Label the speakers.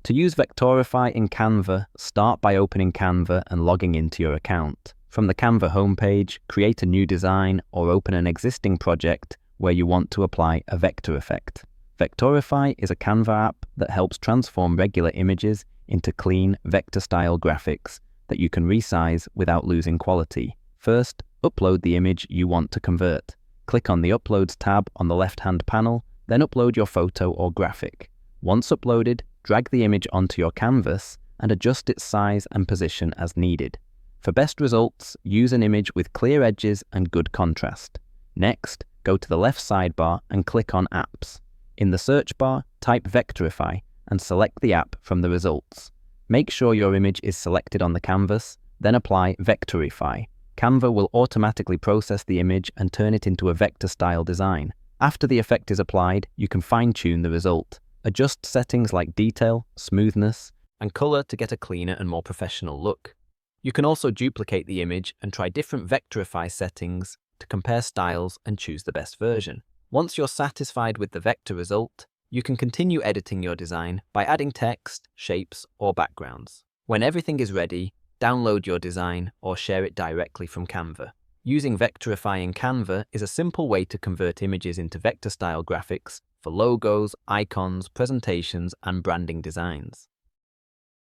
Speaker 1: To use Vectorify in Canva, start by opening Canva and logging into your account. From the Canva homepage, create a new design or open an existing project where you want to apply a vector effect. Vectorify is a Canva app that helps transform regular images into clean, vector-style graphics that you can resize without losing quality. First, upload the image you want to convert. Click on the Uploads tab on the left-hand panel, then upload your photo or graphic. Once uploaded, drag the image onto your canvas and adjust its size and position as needed. For best results, use an image with clear edges and good contrast. Next, go to the left sidebar and click on Apps. In the search bar, type Vectorify and select the app from the results. Make sure your image is selected on the canvas, then apply Vectorify. Canva will automatically process the image and turn it into a vector-style design. After the effect is applied, you can fine-tune the result. Adjust settings like detail, smoothness, and color to get a cleaner and more professional look. You can also duplicate the image and try different Vectorify settings to compare styles and choose the best version. Once you're satisfied with the vector result, you can continue editing your design by adding text, shapes, or backgrounds. When everything is ready, download your design or share it directly from Canva. Using Vectorify in Canva is a simple way to convert images into vector-style graphics for logos, icons, presentations, and branding designs.